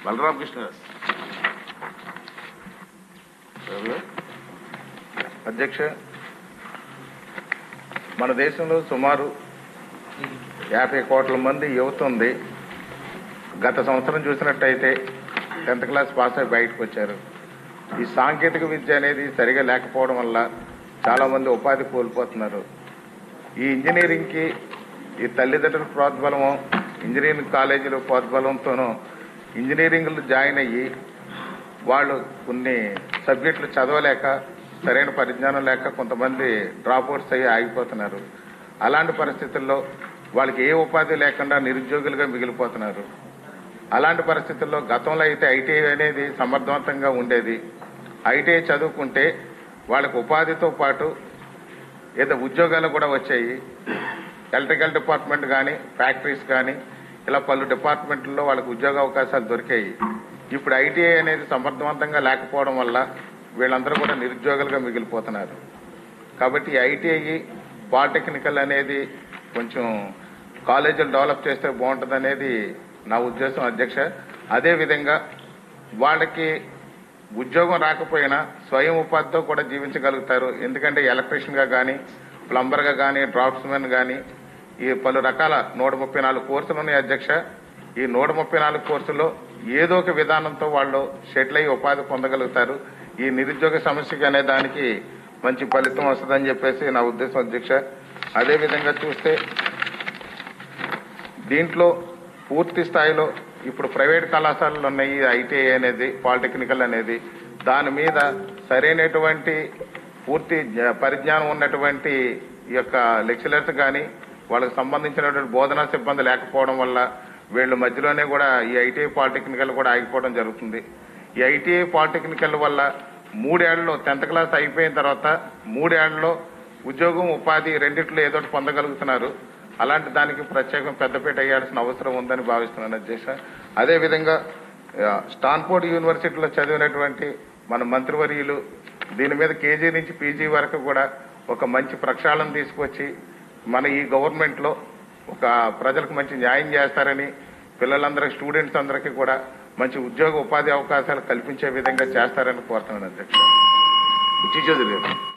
బలరామకృష్ణ అధ్యక్ష, మన దేశంలో సుమారు 50 కోట్ల మంది యువత ఉంది. గత సంవత్సరం చూసినట్టయితే 10th క్లాస్ పాస్ అయి బయటకు వచ్చారు. ఈ సాంకేతిక విద్య అనేది సరిగా లేకపోవడం వల్ల చాలామంది ఉపాధి కోల్పోతున్నారు. ఈ ఇంజనీరింగ్కి ఈ తల్లిదండ్రుల ప్రోద్బలము, ఇంజనీరింగ్ కాలేజీల ప్రోద్బలంతోనూ ఇంజనీరింగ్లు జాయిన్ అయ్యి వాళ్ళు కొన్ని సబ్జెక్టులు చదవలేక, సరైన పరిజ్ఞానం లేక కొంతమంది డ్రాప్అవుట్స్ అయ్యి ఆగిపోతున్నారు. అలాంటి పరిస్థితుల్లో వాళ్ళకి ఏ ఉపాధి లేకుండా నిరుద్యోగులుగా మిగిలిపోతున్నారు. అలాంటి పరిస్థితుల్లో గతంలో అయితే ఐటీఐ అనేది సమర్థవంతంగా ఉండేది. ఐటీఐ చదువుకుంటే వాళ్ళకి ఉపాధితో పాటు ఏదో ఉద్యోగాలు కూడా వచ్చాయి. ఎలక్ట్రికల్ డిపార్ట్మెంట్ కానీ, ఫ్యాక్టరీస్ కానీ, ఇలా పలు డిపార్ట్మెంట్లలో వాళ్ళకి ఉద్యోగ అవకాశాలు దొరికాయి. ఇప్పుడు ఐటీఐ అనేది సమర్థవంతంగా లేకపోవడం వల్ల వీళ్ళందరూ కూడా నిరుద్యోగులుగా మిగిలిపోతున్నారు. కాబట్టి ఐటీఐ, పాలిటెక్నికల్ అనేది కొంచెం కాలేజీలు డెవలప్ చేస్తే బాగుంటుంది అనేది నా ఉద్దేశం అధ్యక్ష. అదేవిధంగా వాళ్ళకి ఉద్యోగం రాకపోయినా స్వయం ఉపాధితో కూడా జీవించగలుగుతారు. ఎందుకంటే ఎలక్ట్రీషియన్గా కానీ, ప్లంబర్గా కానీ, డ్రాఫ్ట్స్మెన్ కానీ ఈ పలు రకాల 134 కోర్సులు ఉన్నాయి అధ్యక్ష. ఈ 134 కోర్సుల్లో ఏదో ఒక విధానంతో వాళ్ళు షెటిల్ అయ్యి ఉపాధి పొందగలుగుతారు. ఈ నిరుద్యోగ సమస్యకి అనే దానికి మంచి ఫలితం వస్తుందని చెప్పేసి నా ఉద్దేశం అధ్యక్ష. అదేవిధంగా చూస్తే దీంట్లో పూర్తి స్థాయిలో ఇప్పుడు ప్రైవేట్ కళాశాలలు ఉన్నాయి. ఐటీఐ అనేది, పాలిటెక్నికల్ అనేది, దాని మీద సరైనటువంటి పూర్తి పరిజ్ఞానం ఉన్నటువంటి ఈ యొక్క లెక్చరర్స్ కానీ, వాళ్ళకి సంబంధించినటువంటి బోధనా సిబ్బంది లేకపోవడం వల్ల వీళ్ళు మధ్యలోనే కూడా ఈ ఐటీఐ, పాలిటెక్నికల్ కూడా ఆగిపోవడం జరుగుతుంది. ఈ ఐటీఐ, పాలిటెక్నికల్ వల్ల 3 ఏళ్లలో 10th క్లాస్ అయిపోయిన తర్వాత 3 ఏళ్లలో ఉద్యోగం, ఉపాధి రెండిట్లో ఏదో పొందగలుగుతున్నారు. అలాంటి దానికి ప్రత్యేకం పెద్దపీట వేయాల్సిన అవసరం ఉందని భావిస్తున్నాను అధ్యక్ష. అదేవిధంగా స్టాన్ఫోర్డ్ యూనివర్సిటీలో చదివినటువంటి మన మంత్రివర్యులు దీని మీద కేజీ నుంచి పీజీ వరకు కూడా ఒక మంచి ప్రక్షాళన తీసుకొచ్చి మన ఈ గవర్నమెంట్లో ఒక ప్రజలకు మంచి న్యాయం చేస్తారని, పిల్లలందరికీ, స్టూడెంట్స్ అందరికీ కూడా మంచి ఉద్యోగ ఉపాధి అవకాశాలు కల్పించే విధంగా చేస్తారని కోరుతున్నాను అధ్యక్ష. బుచ్చి చౌదరి గారు.